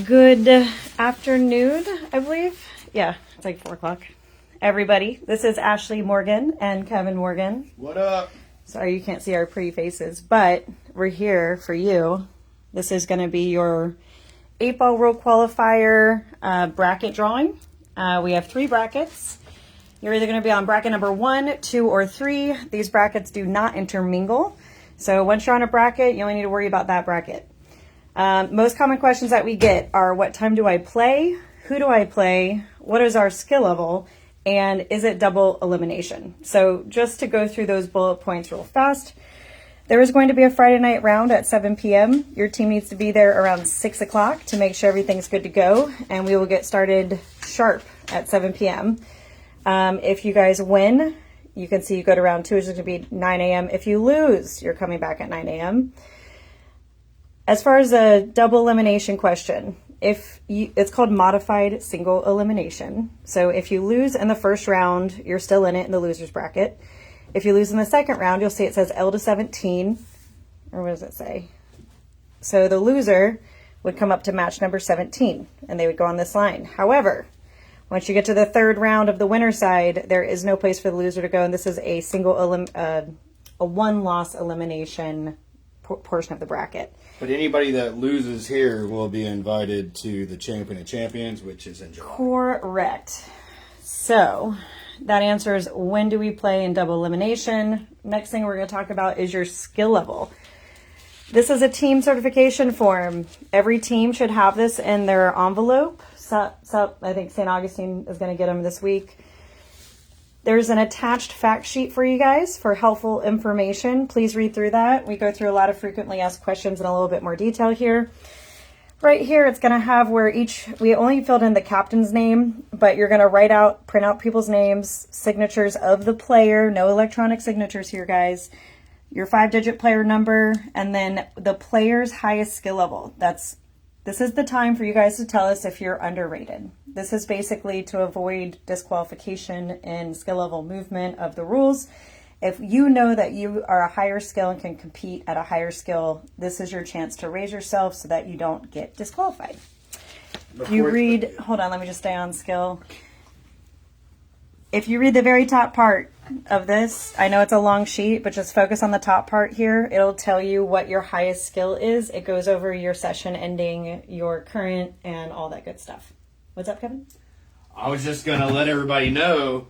Good afternoon, I believe. Yeah, it's like 4 o'clock. Everybody, this is Ashley Morgan and Kevin Morgan. What up? Sorry you can't see our pretty faces, but we're here for you. This is going to be your 8-ball World Qualifier bracket drawing. We have 3 brackets. You're either going to be on bracket number 1, 2, or 3. These brackets do not intermingle. So once you're on a bracket, you only need to worry about that bracket. Most common questions that we get are, what time do I play? Who do I play? What is our skill level? And is it double elimination? So just to go through those bullet points real fast, there is going to be a Friday night round at 7 p.m. Your team needs to be there around 6 o'clock to make sure everything's good to go. And we will get started sharp at 7 p.m. If you guys win, you can see you go to round 2, which is going to be 9 a.m. If you lose, you're coming back at 9 a.m. As far as a double elimination question, it's called modified single elimination. So if you lose in the first round, you're still in it in the loser's bracket. If you lose in the second round, you'll see it says L to 17, or what does it say? So the loser would come up to match number 17, and they would go on this line. However, once you get to the third round of the winner's side, there is no place for the loser to go, and this is a a one-loss elimination portion of the bracket. But anybody that loses here will be invited to the Champion of Champions, which is in July. Correct. So that answers when do we play in double elimination. Next thing we're going to talk about is your skill level. This is a team certification form. Every team should have this in their envelope. So I think St. Augustine is going to get them this week. There's an attached fact sheet for you guys for helpful information. Please read through that. We go through a lot of frequently asked questions in a little bit more detail here. Right here, it's going to have where we only filled in the captain's name, but you're going to print out people's names, signatures of the player, no electronic signatures here, guys, your 5-digit player number, and then the player's highest skill level. This is the time for you guys to tell us if you're underrated. This is basically to avoid disqualification in skill level movement of the rules. If you know that you are a higher skill and can compete at a higher skill, this is your chance to raise yourself so that you don't get disqualified. Hold on, let me just stay on skill. If you read the very top part of this, I know it's a long sheet, but just focus on the top part here. It'll tell you what your highest skill is. It goes over your session ending, your current, and all that good stuff. What's up, Kevin? I was just going to let everybody know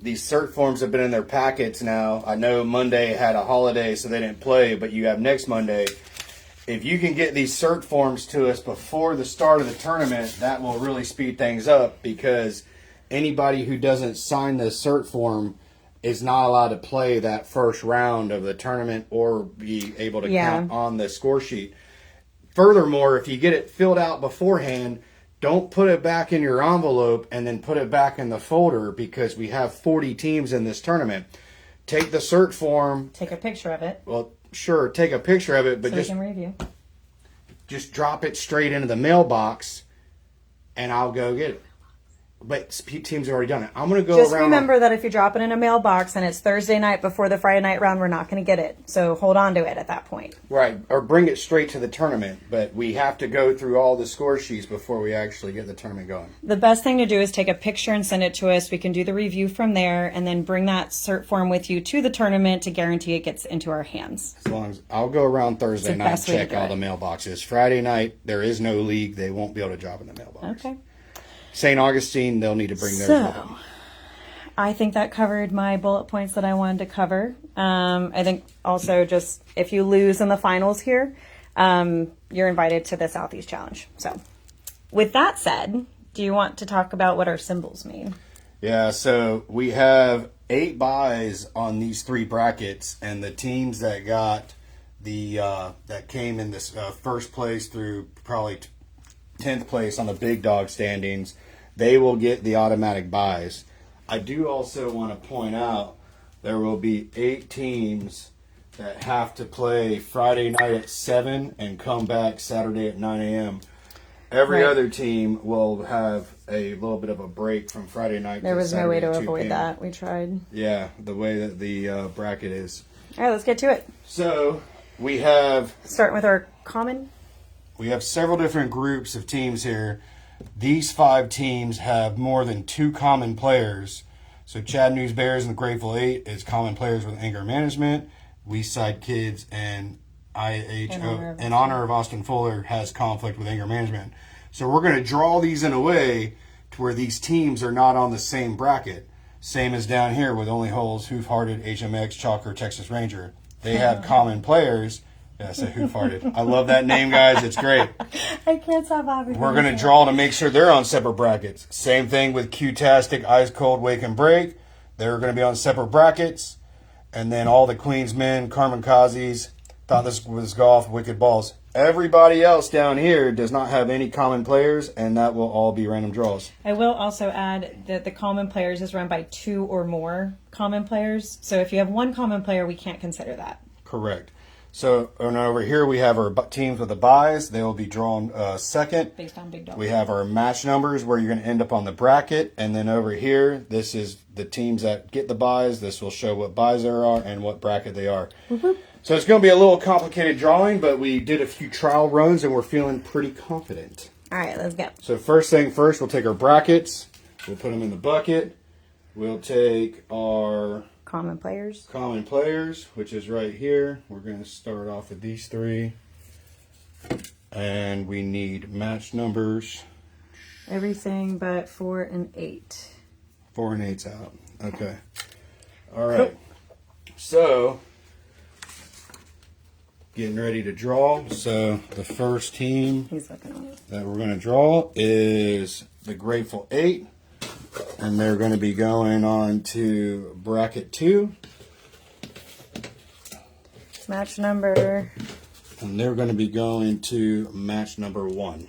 these cert forms have been in their packets now. I know Monday had a holiday, so they didn't play, but you have next Monday. If you can get these cert forms to us before the start of the tournament, that will really speed things up, because anybody who doesn't sign the cert form is not allowed to play that first round of the tournament or be able to count on the score sheet. Furthermore, if you get it filled out beforehand, don't put it back in your envelope and then put it back in the folder, because we have 40 teams in this tournament. Take the cert form. Take a picture of it. Well, sure, take a picture of it, but we can review. Just drop it straight into the mailbox, and I'll go get it. But teams have already done it. I'm going to go Just around. remember that if you drop it in a mailbox and it's Thursday night before the Friday night round, we're not going to get it. So hold on to it at that point. Right. Or bring it straight to the tournament. But we have to go through all the score sheets before we actually get the tournament going. The best thing to do is take a picture and send it to us. We can do the review from there, and then bring that cert form with you to the tournament to guarantee it gets into our hands. As long as I'll go around Thursday night and check all the mailboxes. Friday night, there is no league. They won't be able to drop in the mailbox. Okay. St. Augustine, they'll need to bring theirs with them. I think that covered my bullet points that I wanted to cover. I think also, just if you lose in the finals here, you're invited to the Southeast Challenge. So with that said, do you want to talk about what our symbols mean? Yeah, so we have 8 buys on these 3 brackets, and the teams that got that came in this first place through probably 10th place on the Big Dog standings, they will get the automatic buys. I do also want to point out there will be 8 teams that have to play Friday night at 7 and come back Saturday at 9 a.m. Every other team will have a little bit of a break from Friday night. There was Saturday no way to 2 avoid p.m. that. We tried. Yeah, the way that the bracket is. All right, let's get to it. So we have... Starting with our common. we have several different groups of teams here. These 5 teams have more than 2 common players. So Chad News Bears and the Grateful Eight is common players with anger management. We Side Kids and IHO in honor of Austin Fuller has conflict with anger management. So we're going to draw these in a way to where these teams are not on the same bracket. Same as down here with Only Holes, Hoof Hearted, HMX, Chalker, Texas Ranger. They have common players. Yeah, I said Hoof Hearted. I love that name, guys. It's great. I can't stop laughing. We're going to draw to make sure they're on separate brackets. Same thing with Q-Tastic, Ice Cold, Wake and Break. They're going to be on separate brackets. And then all the Queensmen, Carmen Kazis, Thought This Was Golf, Wicked Balls. Everybody else down here does not have any common players, and that will all be random draws. I will also add that the common players is run by 2 or more common players. So if you have 1 common player, we can't consider that. Correct. So and over here we have our teams with the buys. They will be drawn second. Based on Big Dawg. We have our match numbers where you're going to end up on the bracket. And then over here, this is the teams that get the buys. This will show what buys there are and what bracket they are. Mm-hmm. So it's going to be a little complicated drawing, but we did a few trial runs and we're feeling pretty confident. All right, let's go. So first thing first, we'll take our brackets. We'll put them in the bucket. We'll take our Common players, which is right here. We're going to start off with these 3. And we need match numbers. Everything but 4 and 8. 4 and 8's out. Okay. All right. So, getting ready to draw. So, the first team that we're going to draw is the Grateful Eight. And they're going to be going on to bracket 2. Match number. And they're going to be going to match number 1.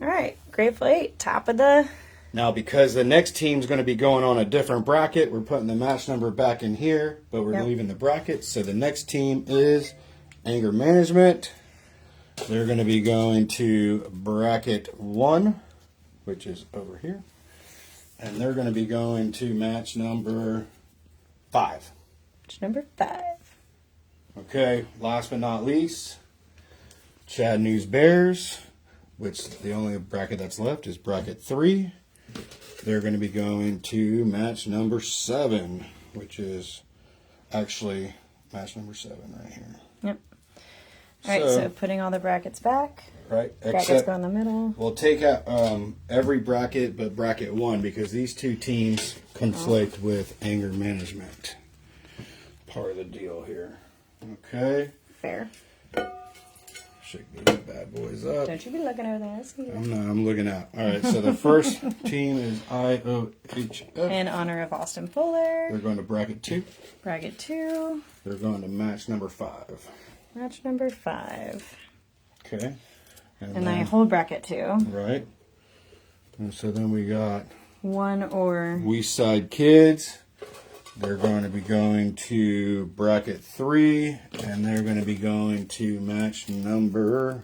All right. Grateful Eight, top of the... Now, because the next team's going to be going on a different bracket, we're putting the match number back in here, but we're leaving the bracket. So the next team is Anger Management. They're going to be going to bracket 1, which is over here. And they're going to be going to match number 5. Match number 5. Okay, last but not least, Chad News Bears, which the only bracket that's left is bracket 3. They're going to be going to match number 7, which is actually match number 7 right here. Yep. All right, so putting all the brackets back. Right, brackets go in the middle. We'll take out every bracket but bracket 1 because these 2 teams conflict with anger management. Part of the deal here. Okay. Fair. Shake these bad boys up. Don't you be looking over there. I'm looking out. All right, so the first team is IOHF. In honor of Austin Fuller. They're going to bracket 2. Bracket 2. They're going to match number 5. Match number 5. Okay. And I hold bracket 2. Right. And so then we got 1 or... We Side Kids. They're going to be going to bracket 3. And they're going to be going to match number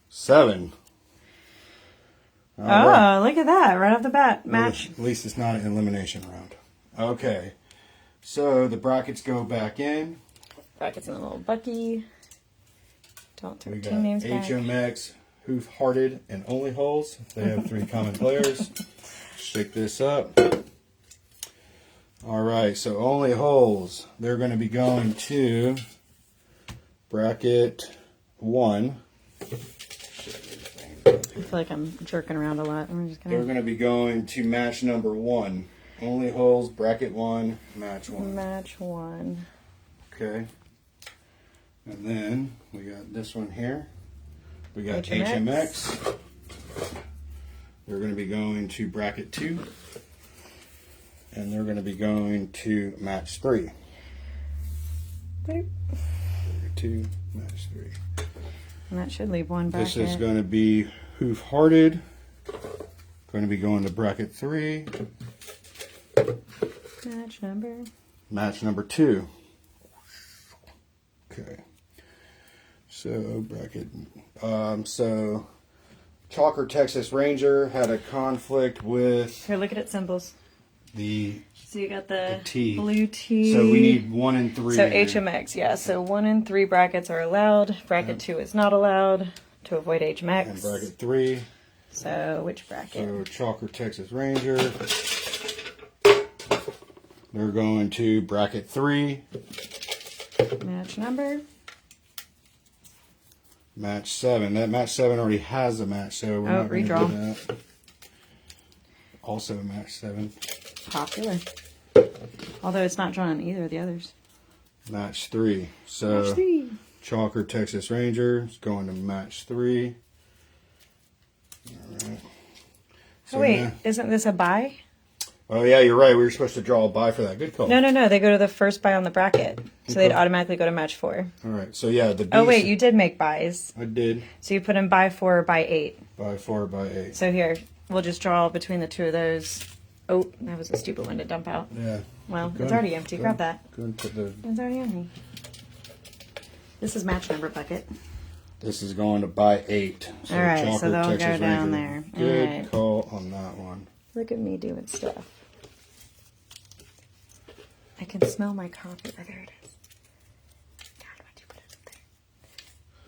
7. Right. Look at that. Right off the bat. Match. At least it's not an elimination round. Okay. So the brackets go back in. Brackets in a little bucky. Don't throw We got team names back. HMX, Hoof Hearted, and Only Holes. They have 3 common players. Shake this up. All right, so Only Holes. They're going to be going to bracket 1. I feel like I'm jerking around a lot. They're going to be going to match number 1. Only Holes, bracket 1, match 1. Match 1. Okay. And then we got this one here. We got HMX. HMX. They're going to be going to bracket 2. And they're going to be going to match 3. Bracket 2, match 3. And that should leave 1 bracket. This is going to be Hoof Hearted. Going to be going to bracket 3. Match number. Match number 2. Okay. So bracket. So Chalker Texas Ranger had a conflict with. Here, look at its symbols. The. So you got the T. blue T. So we need 1 and 3. So HMX, yeah. So 1 and 3 brackets are allowed. Bracket 2 is not allowed. to avoid age mix. And bracket 3. So which bracket? So Chalker Texas Ranger. They're going to bracket 3. Match number. Match 7. That match 7 already has a match, so we're not going to do that. Also match 7. Popular. Although it's not drawn on either of the others. Match 3. So Match 3. Chalker Texas Ranger is going to match 3. All right. So Oh wait, now, isn't this a buy? oh yeah, you're right. We were supposed to draw a buy for that. Good call. No. They go to the first buy on the bracket. So they'd automatically go to match 4. All right. So yeah, the Oh wait, you did make buys. I did. So you put in buy 4 or buy 8. Buy 4, buy 8. So here, we'll just draw between the two of those. Oh, that was a stupid one to dump out. Yeah. Well, it's already empty. Grab that. Go and put the. It's already empty. This is match number bucket. This is going to buy 8. So All right, Chalker, so they'll Texas go down Ranger. there. Good All right. call on that one. Look at me doing stuff. I can smell my coffee. Oh, there it is. God, why'd you put it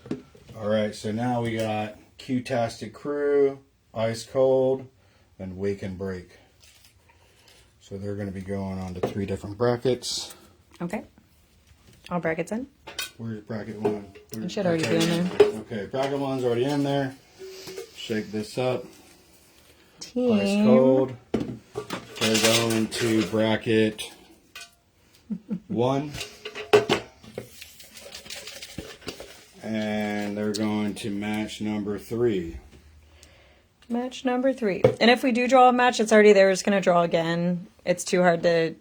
up there? All right, so now we got Q-Tastic Crew, Ice Cold, and Wake and Break. So they're going to be going on to 3 different brackets. Okay. All brackets in? Where's bracket 1? It should already be in there. Okay, bracket 1's already in there. Shake this up. Team. Ice Cold. They're going to bracket 1. And they're going to match number 3. Match number 3. And if we do draw a match, it's already there. We're just going to draw again. It's too hard to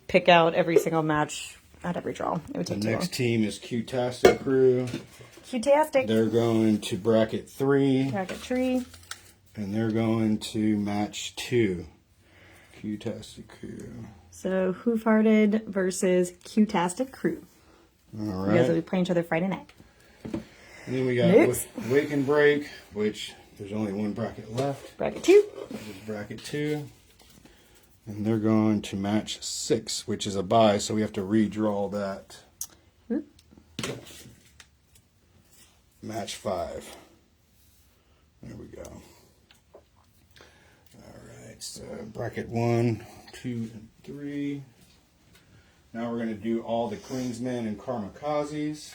pick out every single match at every draw. It would The take too long. next team is Q-Tastic Crew. Q-tastic. They're going to bracket 3. Bracket 3. And they're going to match 2. Q-Tastic Crew. So Who Farted versus Q-tastic Crew. All You right. guys will be playing each other Friday night. And then we got Next. Wake and Break, which there's only one bracket left. Bracket 2. This is bracket 2. And they're going to match 6, which is a bye, so we have to redraw that. Oop. Match 5. There we go. All right, so bracket 1, 2, and 3. Now we're going to do all the Queensmen and Kamikazes.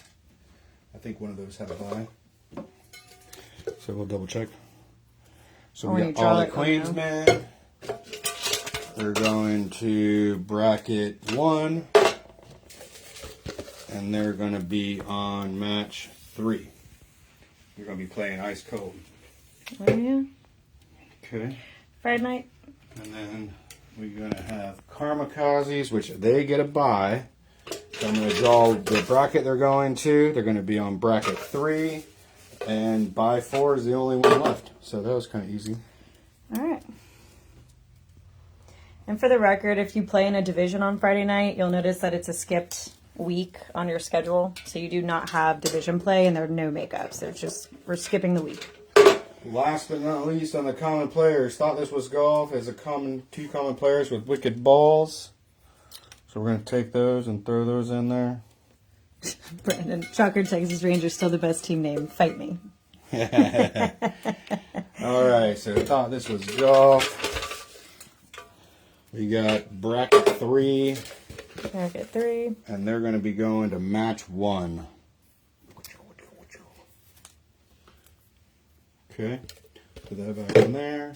I think one of those had a bye. So we'll double check. So When we you got draw all the it, let me know. Queensmen. They're going to bracket 1. And they're going to be on match 3. You're going to be playing Ice Cold. Oh, yeah. Okay. Friday night. And then we're going to have Kamikazes, which they get a bye. So I'm going to draw the bracket they're going to. They're going to be on bracket 3. And bye 4 is the only one left. So that was kind of easy. All right. And for the record, if you play in a division on Friday night, you'll notice that it's a skipped week on your schedule. So you do not have division play and there are no makeups. They're just, we're skipping the week. Last but not least on the common players, thought this was golf as two common players with wicked balls. So we're going to take those and throw those in there. Brandon, Chalker Texas Ranger, still the best team name. Fight me. All right, so thought this was golf. We got bracket 3, Bracket 3. and they're going to be going to match 1. Okay, put that back in there.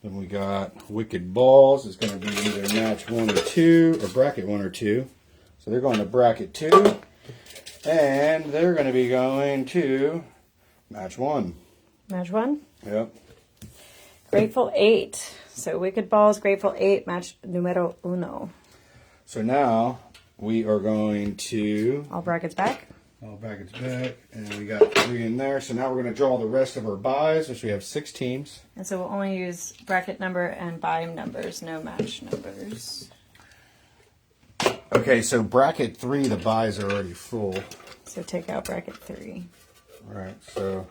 Then we got wicked balls. It's going to be either match 1 or 2, or bracket 1 or 2. So they're going to bracket 2, and they're going to be going to match 1. Match 1. Yep. Grateful 8. So Wicked Balls, Grateful 8, match numero 1. So now we are going to All brackets back. all brackets back, and we got 3 in there. So now we're going to draw the rest of our buys, which we have 6 teams. And so we'll only use bracket number and buy numbers, no match numbers. Okay, so bracket 3, the buys are already full. So take out bracket 3. All right, so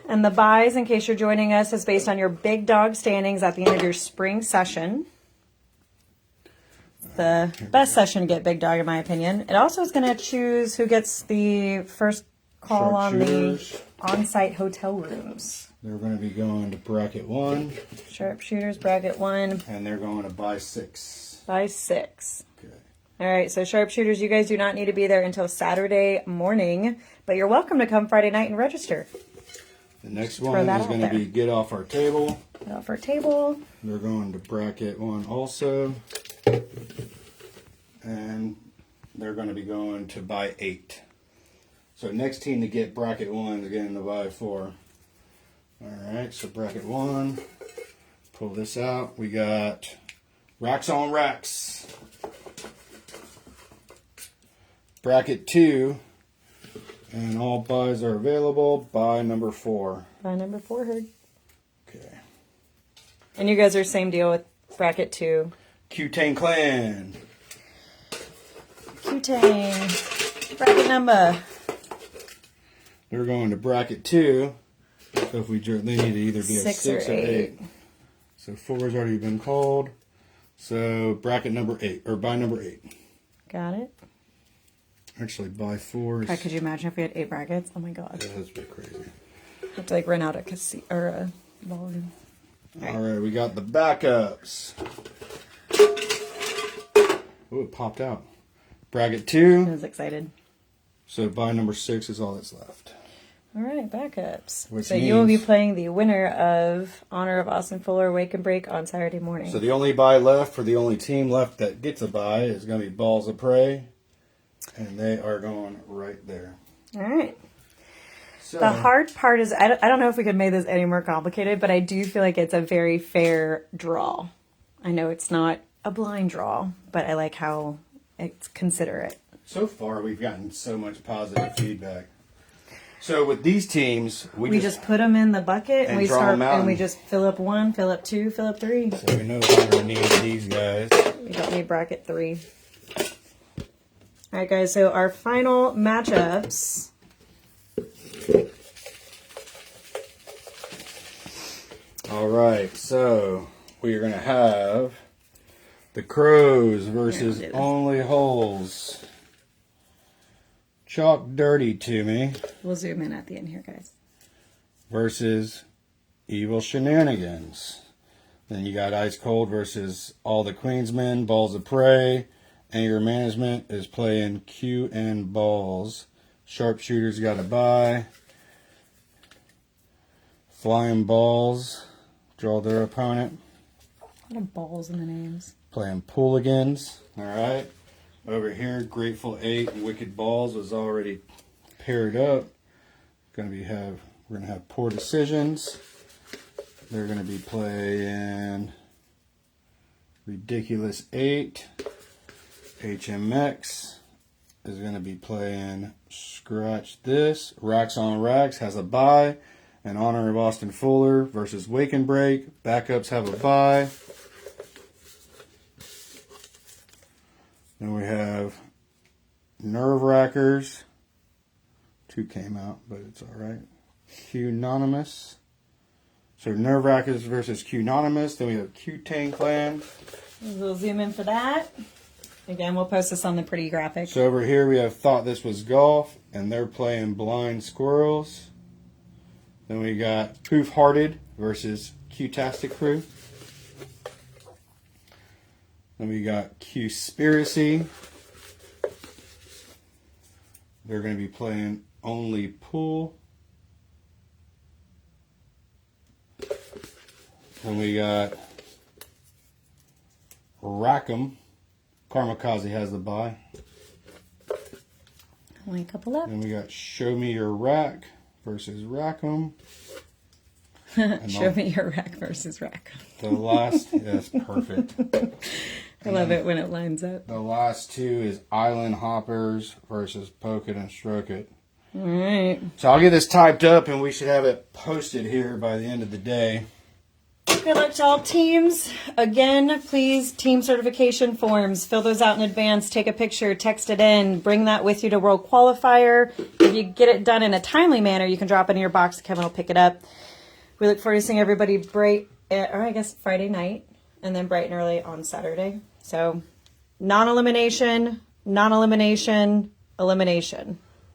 And the buys, in case you're joining us, is based on your Big Dog standings at the end of your spring session. The best session to get Big Dog, in my opinion. It also is going to choose who gets the first call on the Sharpshooters. on-site hotel rooms. They're going to be going to bracket 1. Sharpshooters, bracket 1. And they're going to buy 6. By 6. Okay. All right, so sharpshooters, you guys do not need to be there until Saturday morning, but you're welcome to come Friday night and register. The next one is going to be get off our table. Get off our table. They're going to bracket 1 also. And they're going to be going to buy 8. So next team to get bracket 1 is getting to buy 4. Alright, so bracket 1. Pull this out. We got racks on racks. Bracket 2. And all buys are available. Buy number 4. Buy number 4, Heard. Okay. And you guys are same deal with bracket 2. Q-Tang Clan. Q-Tang. Bracket number. They're going to bracket 2. So if we they need to either be a 6 6 or or 8. 8. So 4 has already been called. So bracket number 8 or buy number 8. Got it. Actually, buy 4. God, could you imagine if we had 8 brackets? Oh my god. Yeah, that's a bit crazy. Have to like rent out a casino or a ballroom. All right, we got the backups. Oh, it popped out. Bracket 2. I was excited. So buy number 6 is all that's left. All right, backups. Which so you will be means- playing the winner of Honor of Austin Fuller Wake and Break on Saturday morning. So the only buy left for the only team left that gets a buy is going to be Balls of Prey. And they are going right there. All right. So, The hard part is, I don't know if we could make this any more complicated, but I do feel like it's a very fair draw. I know it's not a blind draw, but I like how it's considerate. so far, we've gotten so much positive feedback. So with these teams, We just put them in the bucket and and we draw start 'em out and we and- just fill up 1, fill up 2, fill up 3. So we know we're going to need these guys. We don't need bracket 3. All right, guys. So our final matchups. All right, so we are going to have the Crows versus Yeah, I'll do this. Only Holes. Chalk Dirty to Me We'll zoom in at the end here, guys. versus Evil Shenanigans. Then you got Ice Cold versus All the Queensmen, Balls of Prey. Anger Management is playing Q and Balls. Sharpshooters got a bye. Flying Balls draw their opponent. A lot of balls in the names. Playing Pooligans. Alright. Over here, Grateful 8 and Wicked Balls was already paired up. We're gonna have Poor Decisions. They're gonna be playing Ridiculous 8. HMX is gonna be playing Scratch This. Racks on Racks has a bye. In Honor of Austin Fuller versus Wake and Break. Backups have a bye. Then we have Nerve Wrackers. 2 came out, but it's alright. Q-Anonymous. So Nerve Wrackers versus Q-Anonymous. Then we have Q-Tang Clan. We'll zoom in for that. Again, we'll post this on the pretty graphic. So over here we have Thought This Was Golf, and they're playing Blind Squirrels. Then we got Poof Hearted versus Q-Tastic Crew. Then we got Q-Spiracy. They're going to be playing Only Pool. Then we got Rackham. Karmakaze has the bye. Only a couple left. Then we got Show Me Your Rack versus Rackham. Show me your rack versus rack. The last, that's perfect. I love it when it lines up. The last 2 is Island Hoppers versus Poke It and Stroke It. All right. So I'll get this typed up and we should have it posted here by the end of the day. Good luck to all teams. Again, please, team certification forms. Fill those out in advance. Take a picture. Text it in. Bring that with you to World Qualifier. If you get it done in a timely manner, you can drop it in your box. Kevin will pick it up. We look forward to seeing everybody bright, or I guess Friday night, and then bright and early on Saturday. So, non-elimination, elimination,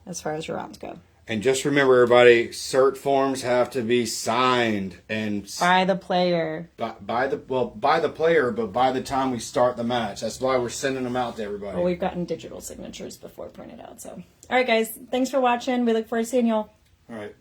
as far as your rounds go. And just remember, everybody, cert forms have to be signed and by the player. by the player, but by the time we start the match. That's why we're sending them out to everybody. Well, we've gotten digital signatures before printed out. So, all right, guys, thanks for watching. We look forward to seeing y'all. All right.